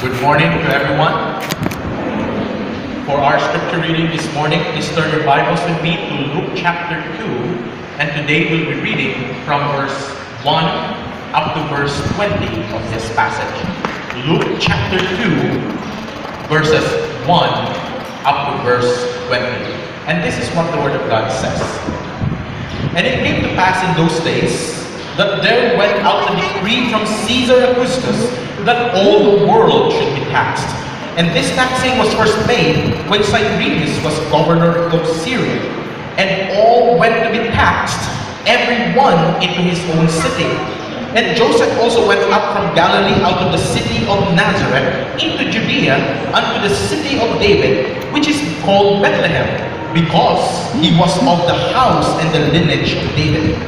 Good morning to everyone. For our scripture reading this morning, please turn your Bibles with me to Luke chapter 2, and today we'll be reading from verse 1 up to verse 20 of this passage. Luke chapter 2, verses 1 up to verse 20. And this is what the Word of God says. And it came to pass in those days that there went out a decree from Caesar Augustus that all the world should be taxed. And this taxing was first made when Cyrenius was governor of Syria. And all went to be taxed, every one into his own city. And Joseph also went up from Galilee out of the city of Nazareth into Judea unto the city of David, which is called Bethlehem, because he was of the house and the lineage of David,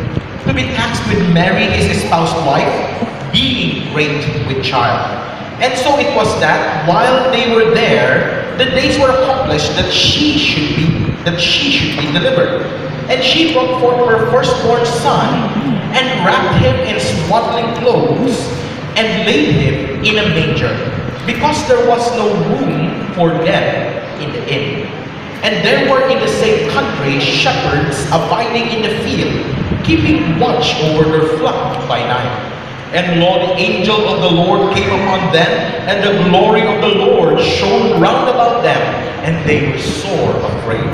to be taxed with Mary his espoused wife, being great with child. And so it was that while they were there, the days were accomplished that she should be delivered. And she brought forth her firstborn son, and wrapped him in swaddling clothes, and laid him in a manger, because there was no room for them in the inn. And there were in the same country shepherds abiding in the field, keeping watch over their flock by night. And lo, the angel of the Lord came upon them, and the glory of the Lord shone round about them, and they were sore afraid.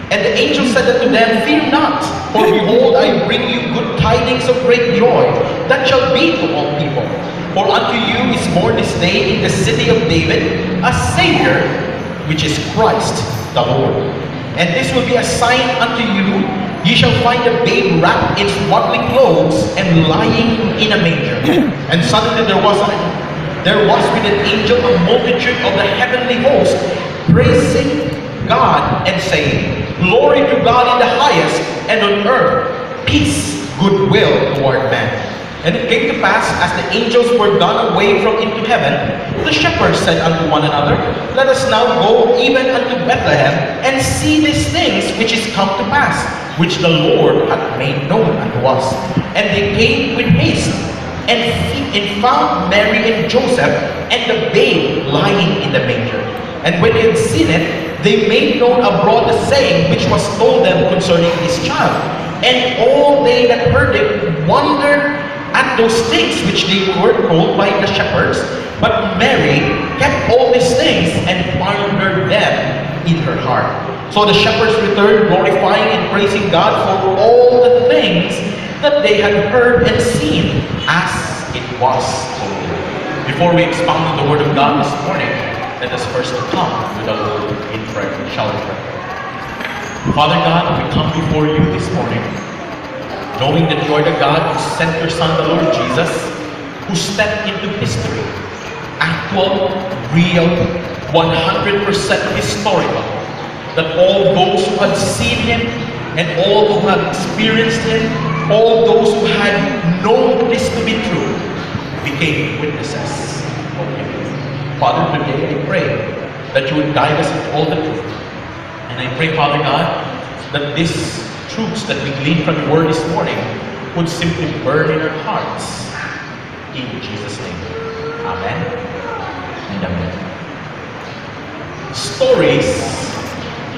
And the angel said unto them, Fear not, for behold, I bring you good tidings of great joy, that shall be to all people. For unto you is born this day in the city of David a Savior, which is Christ the Lord. And this will be a sign unto you: ye shall find a babe wrapped in swaddling clothes and lying in a manger. And suddenly there was with an angel a multitude of the heavenly host, praising God and saying, Glory to God in the highest, and on earth peace, goodwill toward men. And it came to pass, as the angels were gone away from into heaven, the shepherds said unto one another, Let us now go even unto Bethlehem, and see these things which is come to pass, which the Lord hath made known unto us. And they came with haste, and found Mary and Joseph, and the babe lying in the manger. And when they had seen it, they made known abroad the saying which was told them concerning this child. And all they that heard it wondered at those things which they were told by the shepherds. But Mary kept all these things and pondered them in her heart. So the shepherds returned, glorifying and praising God for all the things that they had heard and seen, as it was told. Before we expound the Word of God this morning, let us first come to the Lord in prayer. Shall we pray? Father God, we come before you this morning, knowing that you are the God who sent your Son, the Lord Jesus, who stepped into history, actual, real, 100% historical, that all those who had seen him, and all who had experienced him, all those who had known this to be true, became witnesses of him. Father, today I pray that you would guide us into all the truth. And I pray, Father God, that these truths that we gleaned from your word this morning would simply burn in our hearts. In Jesus' name. Amen and amen. Stories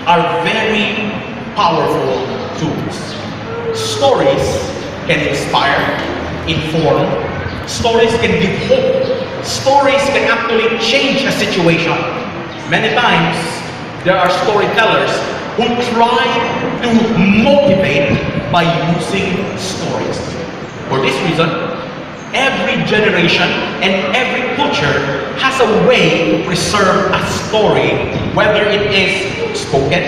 are very powerful tools. Stories can inspire, inform. Stories can give hope. Stories can actually change a situation. Many times, there are storytellers who try to motivate by using stories. For this reason, every generation and every culture has a way to preserve a story, whether it is spoken,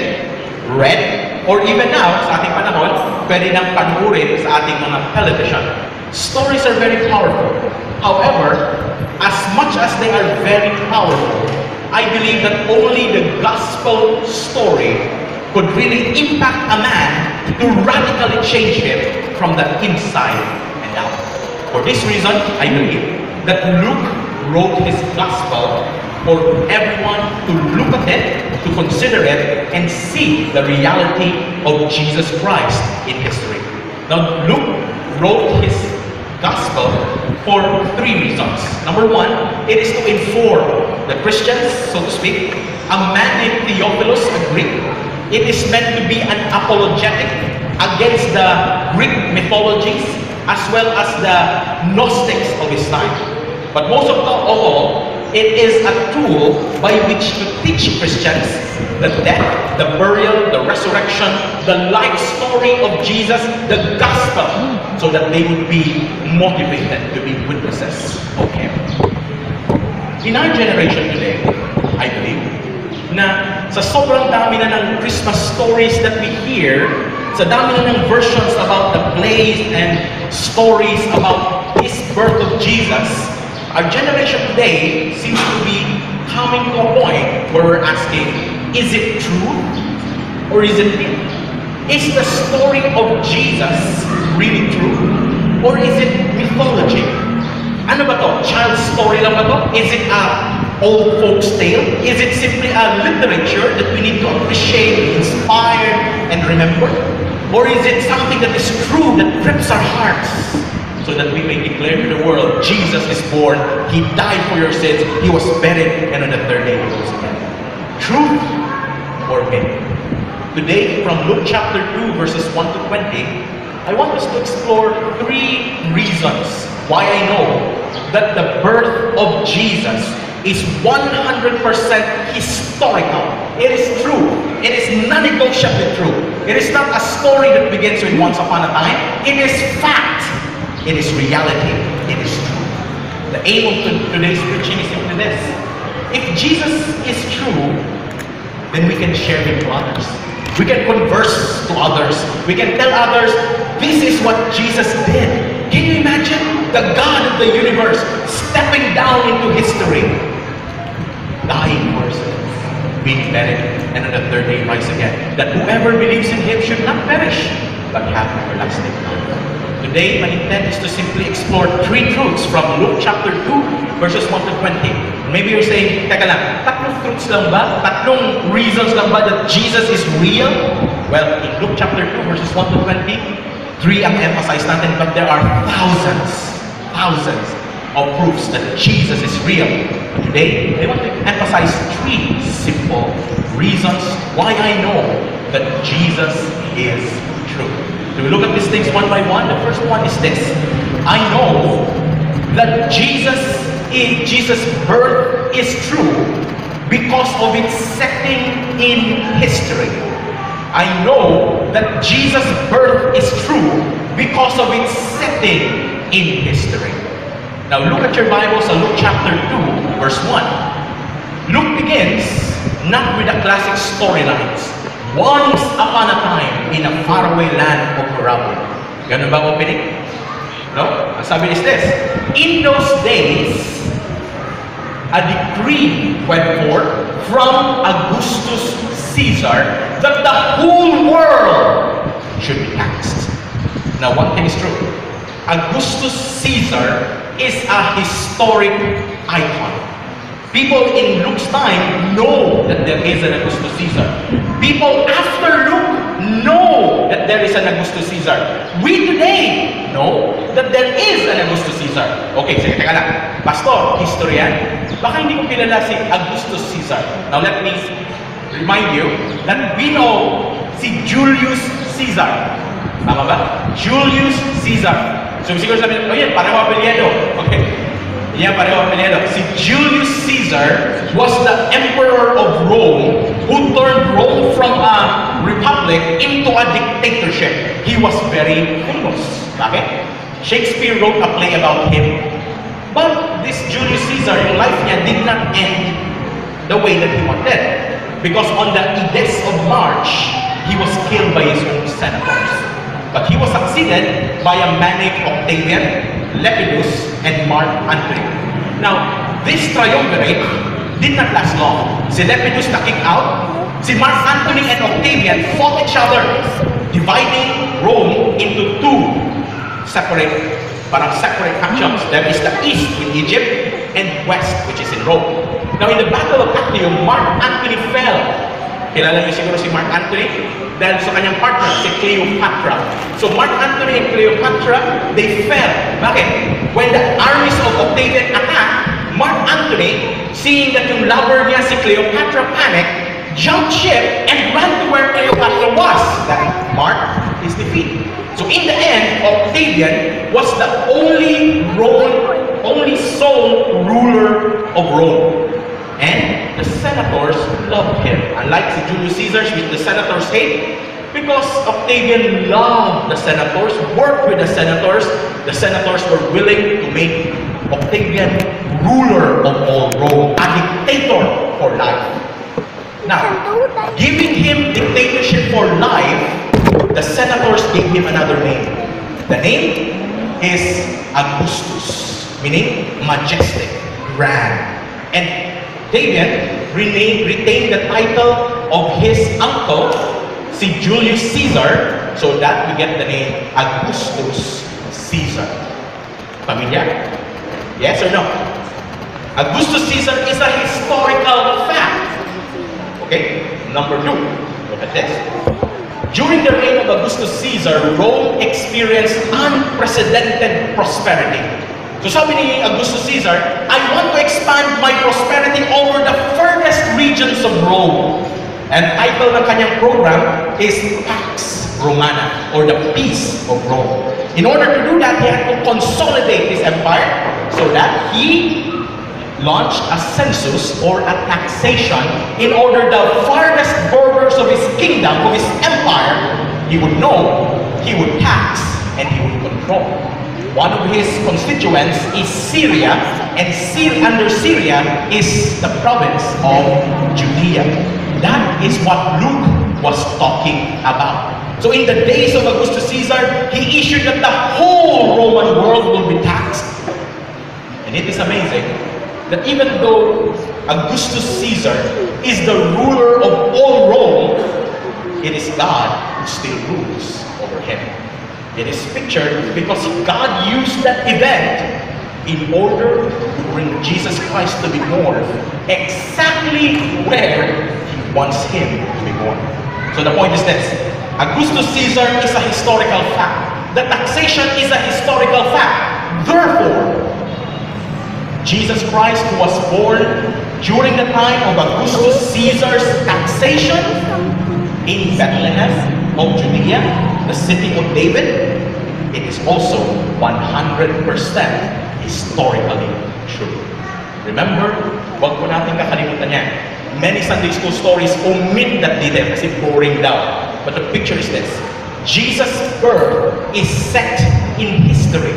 read, or even now, sa ating panahon, pwede nang panuorin sa ating mga television. Stories are very powerful. However, as much as they are very powerful, I believe that only the gospel story could really impact a man to radically change him from the inside and out. For this reason, I believe that Luke wrote his gospel for everyone to look at it, to consider it, and see the reality of Jesus Christ in history. Now, Luke wrote his gospel for three reasons. Number one, it is to inform the Christians, so to speak. A man named Theophilus, a Greek. It is meant to be an apologetic against the Greek mythologies as well as the Gnostics of his time. But most of all, it is a tool by which to teach Christians the death, the burial, the resurrection, the life story of Jesus, the gospel, so that they would be motivated to be witnesses of Him. In our generation today, I believe, na sa sobrang dami na ng Christmas stories that we hear, sa dami na ng versions about the plays and stories about this birth of Jesus, our generation today seems to be coming to a point where we're asking, is it true or is it real? Is the story of Jesus really true or is it mythology? Ano ba to? Child's story lang ba to? Is it a old folks tale? Is it simply a literature that we need to appreciate, inspire, and remember? Or is it something that is true, that grips our hearts, so that we may declare to the world, Jesus is born, He died for your sins, He was buried, and on the third day He rose again. Truth or myth? Today, from Luke chapter 2, verses 1 to 20, I want us to explore three reasons why I know that the birth of Jesus is 100% historical. It is true. It is non-negotiably true. It is not a story that begins with once upon a time. It is fact. It is reality. It is true. The aim of today's preaching is simply this. If Jesus is true, then we can share Him to others. We can converse to others. We can tell others, this is what Jesus did. Can you imagine the God of the universe stepping down into history, dying for sins, being buried, and on the third day rise again? That whoever believes in Him should not perish, but have everlasting life. Today, my intent is to simply explore three truths from Luke chapter 2, verses 1 to 20. Maybe you're saying, teka lang, tatlong truths lang ba? Tatlong reasons lang ba that Jesus is real? Well, in Luke chapter 2, verses 1 to 20, three ang emphasize natin, but there are thousands of proofs that Jesus is real. But today, I want to emphasize three simple reasons why I know that Jesus is true. Do we look at these things one by one? The first one is this. I know that Jesus' birth is true because of its setting in history. I know that Jesus' birth is true because of its setting in history. Now look at your Bible sa Luke chapter 2, verse 1. Luke begins not with the classic storylines. Once upon a time in a faraway land of Arabu. Ganun ba ang opening? No? Ang sabi is this. In those days, a decree went forth from Augustus Caesar that the whole world should be taxed. Now, one thing is true. Augustus Caesar is a historic icon. People in Luke's time know that there is an Augustus Caesar. People after Luke know that there is an Augustus Caesar. We today know that there is an Augustus Caesar. Okay, sige, teka lang. Pastor, historian, baka hindi ko kilala si Augustus Caesar. Now let me remind you that we know si Julius Caesar. Tama ba? Julius Caesar. So siguro sabihin, oh yan, pareho apelyido. Okay. Yan, pareho apelyido. Si Julius Caesar was the emperor of Rome who turned Rome from a republic into a dictatorship. He was very famous. Bakit? Shakespeare wrote a play about him. But this Julius Caesar, yung life niya did not end the way that he wanted. Because on the Ides of March, he was killed by his own senators. But he was succeeded by a man named Octavian, Lepidus, and Mark Antony. Now, this triumvirate did not last long. Si Lepidus na kicked out. Si Mark Antony and Octavian fought each other, dividing Rome into two separate factions. There is the east in Egypt and west, which is in Rome. Now, in the Battle of Actium, Mark Antony fell. Kilala niyo siguro si Mark Antony dahil sa kanyang partner, si Cleopatra. So Mark Antony and Cleopatra, they fell. Bakit? When the armies of Octavian attacked, Mark Antony, seeing that yung lover niya si Cleopatra panicked, jumped ship and ran to where Cleopatra was. That Mark is defeated. So in the end, Octavian was the only sole ruler of Rome. And the senators loved him. Unlike si Julius Caesar, which the senators hate, because Octavian loved the senators, worked with the senators were willing to make Octavian ruler of all Rome, a dictator for life. Now, giving him dictatorship for life, the senators gave him another name. The name is Augustus, meaning majestic, grand. And Octavian retained the title of his uncle, si Julius Caesar, so that we get the name Augustus Caesar. Familiar? Yes or no? Augustus Caesar is a historical fact. Okay? Number 2, look at this. During the reign of Augustus Caesar, Rome experienced unprecedented prosperity. So sabi ni Augustus Caesar, I want to expand my prosperity over the furthest regions of Rome. And title ng kanyang program is Pax Romana, or the Peace of Rome. In order to do that, he had to consolidate his empire so that he launched a census or a taxation in order the farthest borders of his kingdom, of his empire, he would know, he would tax, and he would control. One of his constituents is Syria, and under Syria is the province of Judea. That is what Luke was talking about. So in the days of Augustus Caesar, he issued that the whole Roman world will be taxed. And it is amazing that even though Augustus Caesar is the ruler of all Rome, it is God who still rules over him. It is pictured because God used that event in order to bring Jesus Christ to be born exactly where He wants Him to be born. So the point is this: Augustus Caesar is a historical fact. The taxation is a historical fact. Therefore, Jesus Christ, who was born during the time of Augustus Caesar's taxation in Bethlehem of Judea, the city of David, it is also 100% historically true. Remember, wag po natin kakalimutan yan. Many Sunday school stories omit that detail kasi boring daw. But the picture is this: Jesus' birth is set in history.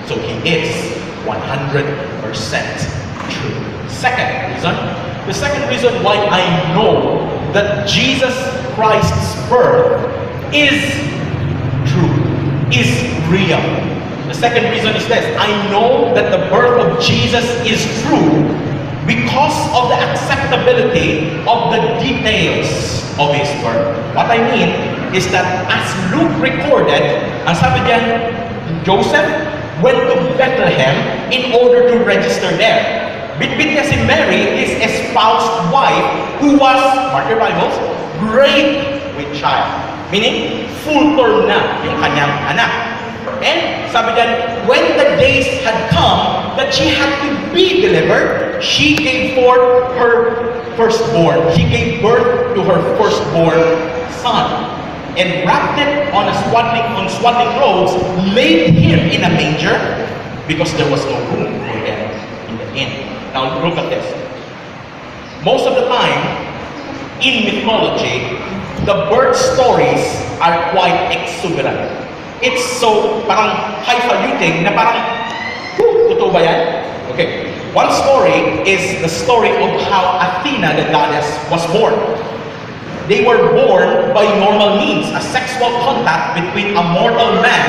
So He is 100% true. The second reason why I know that Jesus Christ's birth is true, is real. The second reason is this: I know that the birth of Jesus is true because of the acceptability of the details of His birth. What I mean is that as Luke recorded, ang sabi diyan, Joseph went to Bethlehem in order to register there. Bitbit niya si Mary, his espoused wife, who was, mark your Bibles, great with child. Meaning, full term na yung kanyang anak. And sabi diyan, when the days had come that she had to be delivered, she gave forth her firstborn. She gave birth to her firstborn son, and wrapped it on swaddling clothes, laid him in a manger, because there was no room for him in the inn. Now look at this. Most of the time, in mythology, the birth stories are quite exuberant. It's so parang highfalutin na parang, totoo ba yan? Okay. One story is the story of how Athena, the goddess, was born. They were born by normal means, a sexual contact between a mortal man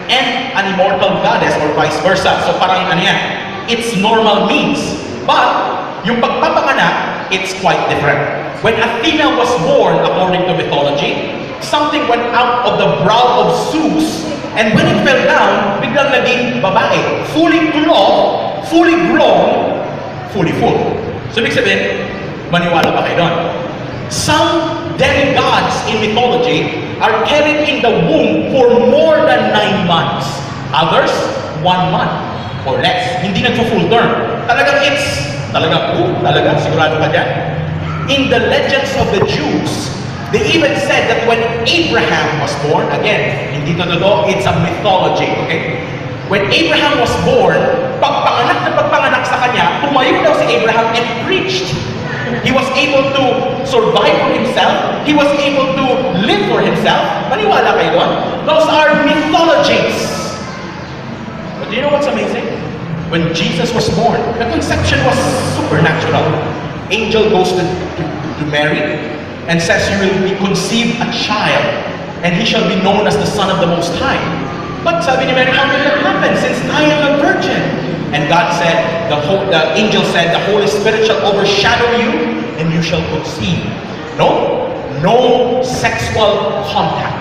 and an immortal goddess, or vice versa. So parang ano yan, it's normal means. But yung pagpapanganak, it's quite different. When Athena was born, according to mythology, something went out of the brow of Zeus, and when it fell down, biglang naging babae, fully clothed, fully grown, fully full. So ibig sabihin, maniwala ba kayo doon? Some demigods in mythology are carried in the womb for more than 9 months. Others, 1 month or less. Hindi nagpo-full term. Talaga, sigurado ka dyan. In the legends of the Jews, they even said that when Abraham was born, again, hindi to totoo, it's a mythology, okay? When Abraham was born, pagpanganak sa kanya, tumayo daw si Abraham and preached. He was able to survive for himself. He was able to live for himself. Maniwala kayo doon? Those are mythologies. But do you know what's amazing? When Jesus was born, the conception was supernatural. Angel goes to Mary and says, "You will be conceived a child, and he shall be known as the Son of the Most High." But sabi ni Mary, how will that happen since I am a virgin? And God said, the angel said, "The Holy Spirit shall overshadow you, and you shall conceive." No sexual contact.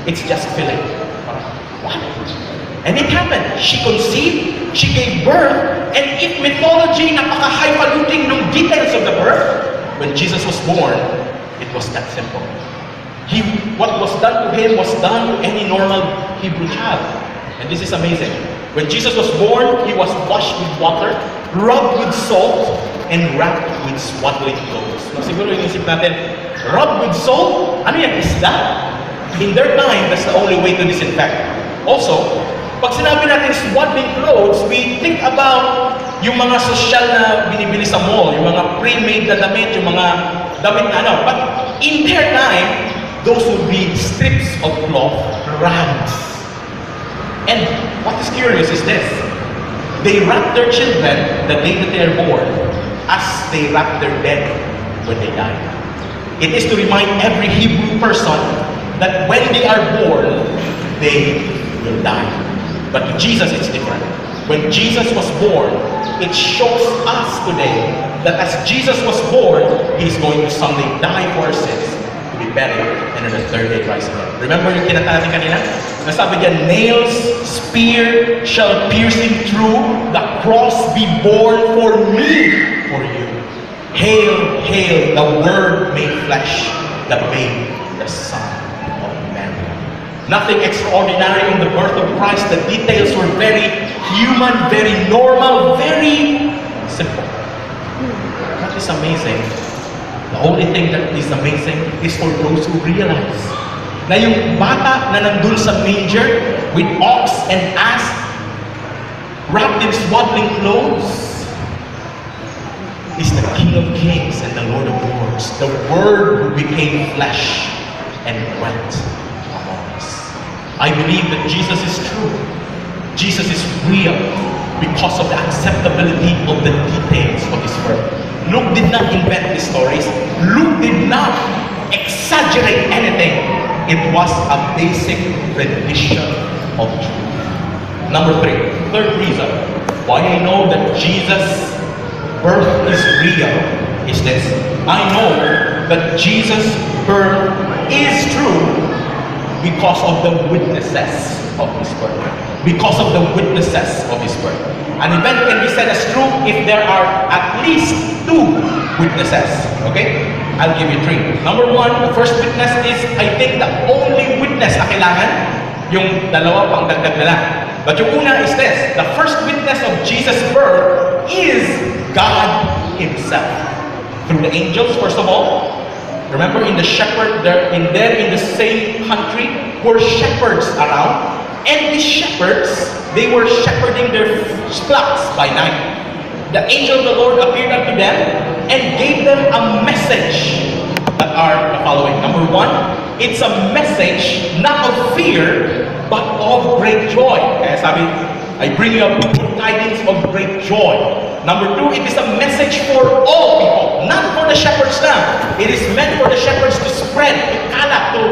It's just filling. What? And it happened. She conceived, she gave birth, and if mythology, napaka-highfalutin ng details of the birth, when Jesus was born, it was that simple. What was done to him was done to any normal Hebrew child. And this is amazing. When Jesus was born, he was washed with water, rubbed with salt, and wrapped with swaddling clothes. No, siguro yung isip natin, rubbed with salt? Ano yan? Isda? In their time, that's the only way to disinfect. Also, pag sinabi natin swaddling clothes, we think about yung mga social na binibili sa mall, yung mga pre-made na damit, yung mga damit na ano. But in their time, those would be strips of cloth, rags. And what is curious is this. They wrap their children the day that they are born as they wrap their dead when they die. It is to remind every Hebrew person that when they are born, they will die. But to Jesus, it's different. When Jesus was born, it shows us today that as Jesus was born, He's going to someday die for our sins, to be buried, and on the third day rise again. Remember yung kinatati kanina? Nasabi niya, nails, spear shall pierce him through, the cross be borne for me, for you. Hail, hail, the Word made flesh, the babe, the Son of Mary. Nothing extraordinary in the birth of Christ. The details were very human, very normal, very simple. That is amazing. The only thing that is amazing is for those who realize na yung bata na nandun sa manger with ox and ass wrapped in swaddling clothes is the King of Kings and the Lord of Lords, the Word who became flesh and dwelt among us. I believe that Jesus is true. Jesus is real because of the acceptability of the details of His birth. Luke did not invent these stories. Luke did not exaggerate anything. It was a basic rendition of truth. Number 3, third reason why I know that Jesus' birth is real is this. I know that Jesus' birth is true because of the witnesses of His birth. Because of the witnesses of His birth. An event can be said as true if there are at least 2 witnesses. Okay? I'll give you 3. Number 1, the first witness is, I think, the only witness na kailangan, yung dalawa pang dagdag na lang. But yung una is this, the first witness of Jesus' birth is God Himself. Through the angels, first of all. Remember in the shepherd, in the same country were shepherds around. And these shepherds, they were shepherding their flocks by night. The angel of the Lord appeared unto them and gave them a message that are the following. Number 1, it's a message not of fear, but of great joy. Kaya sabi, I bring you up good tidings of great joy. Number 2, it is a message for all people, not for the shepherds now. It is meant for the shepherds to spread, to kalat, to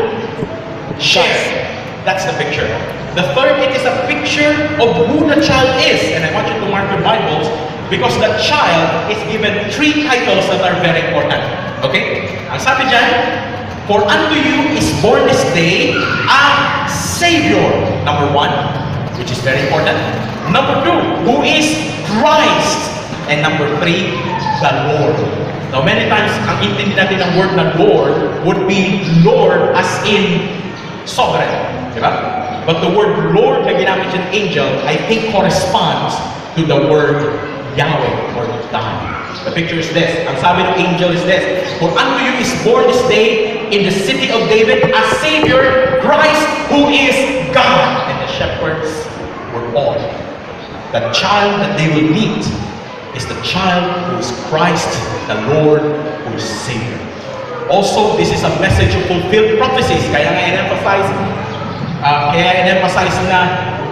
share. That's the picture. The third, it is a picture of who the child is. And I want you to mark your Bibles because the child is given 3 titles that are very important. Okay? Ang sabi dyan, for unto you is born this day a Savior. Number 1, which is very important. Number 2, who is Christ. And number 3, the Lord. Now, many times, ang intindi natin ng word na Lord would be Lord as in sovereign. Diba? But the word Lord na ginamit yung angel, I think corresponds to the word Yahweh or God. The picture is this. Ang sabi ng angel is this. For unto you is born this day in the city of David a Savior, Christ, who is God. And the shepherds were awed. The child that they will meet is the child who is Christ, the Lord, who is Savior. Also, this is a message of fulfilled prophecies. Kaya nga in-emphasize na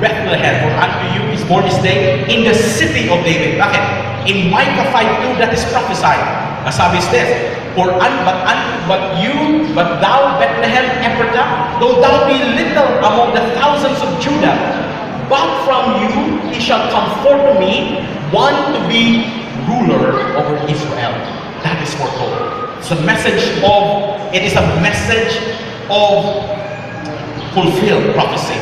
Bethlehem, for unto you is born this day in the city of David. Bakit? In Micah 5:2, that is prophesied. Nasabi is this, but thou, Bethlehem Ephratah, though thou be little among the thousands of Judah, but from you he shall come forth to me, one to be ruler over Israel. That is foretold. It is a message of fulfilled prophecy.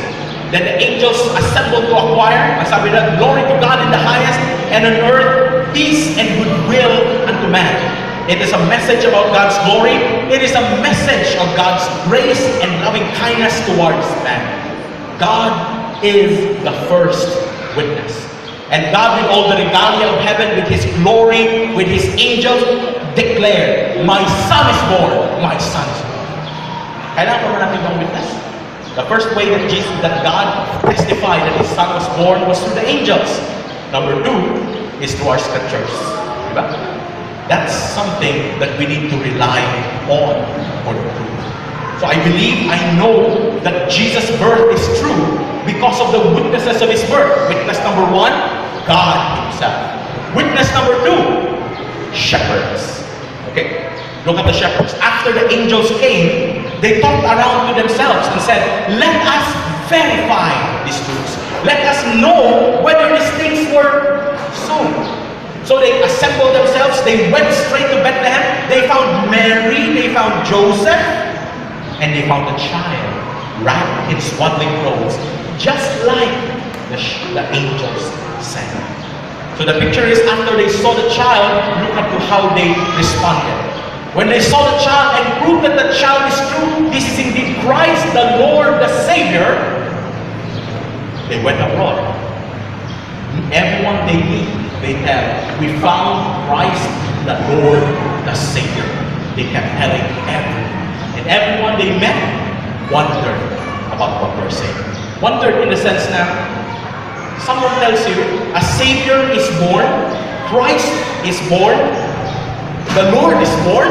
Then the angels assembled to a choir, and sabi na, glory to God in the highest, and on earth peace and goodwill unto man. It is a message about God's glory. It is a message of God's grace and loving kindness towards man. God is the first witness. And God, with all the regalia of heaven, with His glory, with His angels, declared, my son is born, my son is born. Kailangan pa natin ng witness. The first way that God testified that His son was born was through the angels. Number two is through our scriptures. Diba? That's something that we need to rely on for the truth. So I know that Jesus' birth is true because of the witnesses of His birth. Witness number one, God Himself. Witness number two, shepherds. Okay, look at the shepherds. After the angels came, they talked around to themselves and said, let us verify these truths. Let us know whether these things were so. So they assembled themselves, they went straight to Bethlehem, they found Mary, they found Joseph, and they found a child wrapped in swaddling clothes, just like the angels said. So the picture is, after they saw the child, look at how they responded. When they saw the child and proved that the child is true, this is indeed Christ, the Lord, the Savior, they went abroad. Everyone they meet, they tell, we found Christ, the Lord, the Savior. They kept telling everyone. And everyone they met wondered about what they're saying. Wondered in the sense that someone tells you, a Savior is born, Christ is born, the Lord is born,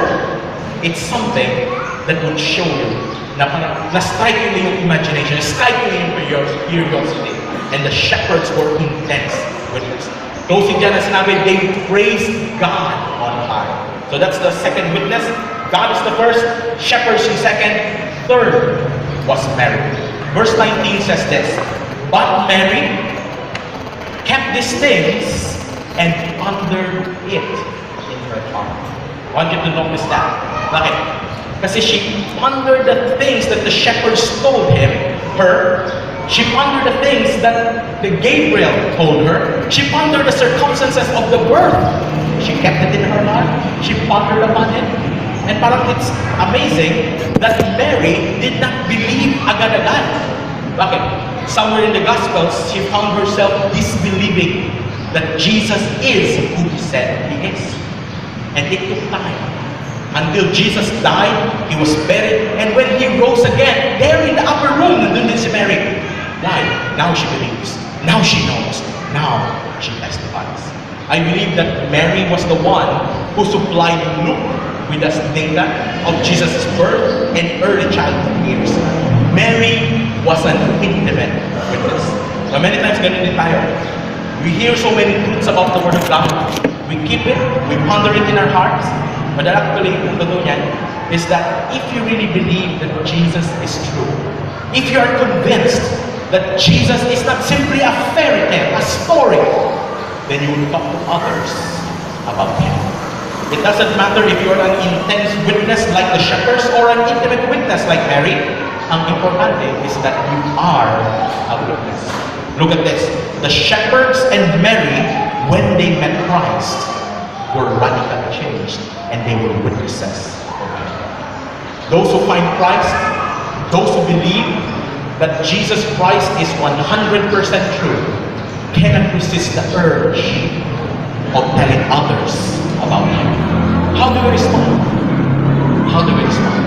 it's something that would show you, na-strike you yung imagination, strike you yung curiosity. And the shepherds were intense witnesses. Closing dyan na sinabi, they praised God on high. So that's the second witness. God is the first, shepherds the second, third was Mary. Verse 19 says this, but Mary kept these things and pondered it in her heart. I want you to notice that. Bakit? Kasi she pondered the things that the shepherds told her. She pondered the things that the Gabriel told her. She pondered the circumstances of the birth. She kept it in her heart. She pondered upon it. And parang it's amazing that Mary did not believe agad-agad. Bakit? Somewhere in the Gospels, she found herself disbelieving that Jesus is who He said He is. And it took time. Until Jesus died, He was buried, and when He rose again, there in the upper room, nandun din si Mary. Why? Now she believes. Now she knows. Now she testifies. I believe that Mary was the one who supplied Luke with the data of Jesus' birth and early childhood years. Mary was an intimate witness. Now many times ganun din tayo. We hear so many truths about the Word of God. We keep it, we ponder it in our hearts. But actually, ang totoo niyan is that if you really believe that Jesus is true, if you are convinced that Jesus is not simply a fairy tale, a story, then you will talk to others about Him. It doesn't matter if you're an intense witness like the shepherds or an intimate witness like Mary. Ang importante is that you are a witness. Look at this. The shepherds and Mary, when they met Christ, were radically changed, and they were witnesses of him. Those who find Christ, those who believe that Jesus Christ is 100% true, cannot resist the urge of telling others about him. How do we respond? How do we respond?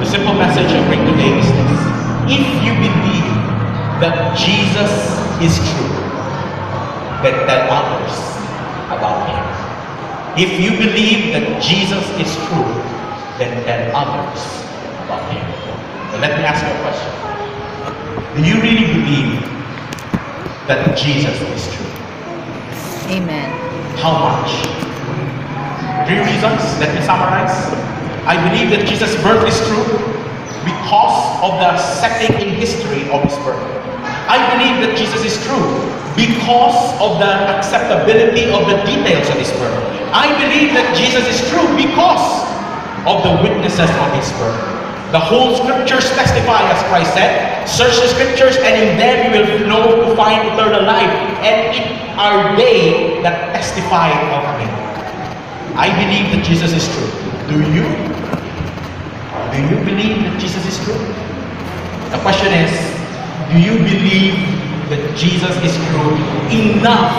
The simple message I bring today is this: if you believe that Jesus is true, then tell others about him. If you believe that Jesus is true, then tell others about him. So let me ask you a question. Do you really believe that Jesus is true? Amen. How much? 3 reasons. Let me summarize. I believe that Jesus' birth is true because of the setting in history of his birth. I believe that Jesus is true because of the acceptability of the details of his birth. I believe that Jesus is true because of the witnesses of his birth. The whole scriptures testify, as Christ said, search the scriptures and in them you will know to find eternal life, and it are they that testify of him. I believe that Jesus is true. Do you? Do you believe that Jesus is true? The question is, do you believe that Jesus is true enough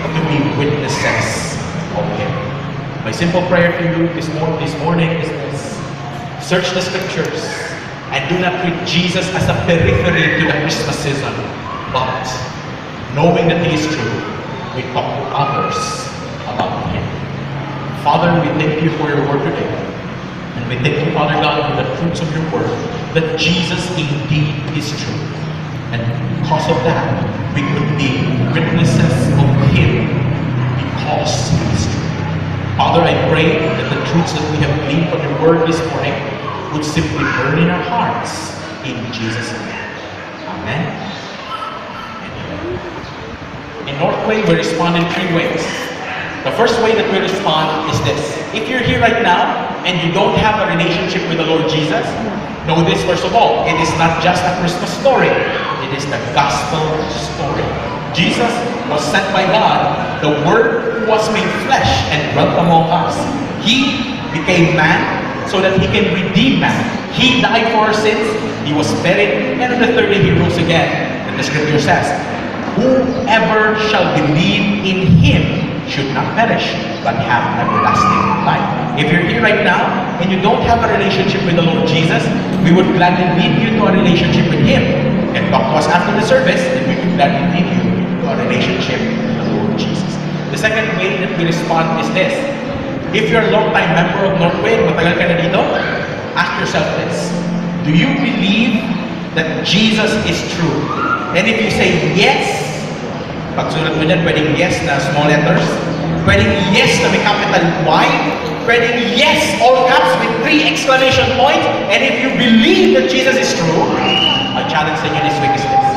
to be witnesses of him? My simple prayer to you this morning is this: search the scriptures and do not treat Jesus as a periphery to the Christmas season, but knowing that he is true, we talk to others about him. Father, we thank you for your word today. And we thank you, Father God, for the fruits of your word, that Jesus indeed is true. And because of that, we could be witnesses of him because he is true. Father, I pray that the truths that we have gleaned from your word this morning would simply burn in our hearts. In Jesus' name. Amen. In Northway, we respond in 3 ways. The first way that we respond is this: if you're here right now and you don't have a relationship with the Lord Jesus, know this first of all: it is not just a Christmas story, it is the gospel story. Jesus was sent by God. The Word was made flesh and dwelt among us. He became man so that he can redeem man. He died for our sins, he was buried, and on the 3rd day he rose again. And the scripture says, whoever shall believe in him should not perish, but have everlasting life. If you're here right now and you don't have a relationship with the Lord Jesus, we would gladly lead you to a relationship with him. And talk to us after the service, and we would gladly lead you to a relationship with the Lord Jesus. The second way that we respond is this: if you're a long-time member of Northway, matagal ka na dito, ask yourself this: do you believe that Jesus is true? And if you say yes, pagsulat mo dyan, pwedeng yes na small letters, pwedeng yes na may capital Y, pwedeng yes all caps with 3 exclamation points. And if you believe that Jesus is true, my challenge to you this week is this: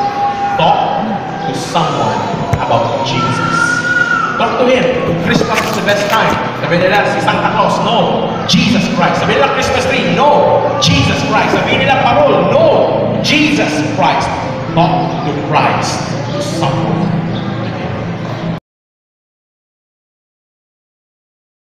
talk to someone about Jesus. Talk to him. Christmas is the best time. Sabi nila, si Santa Claus, no. Jesus Christ. Sabi nila, Christmas tree, no. Jesus Christ. Sabi nila, parol, no. Jesus Christ. Talk to Christ to someone.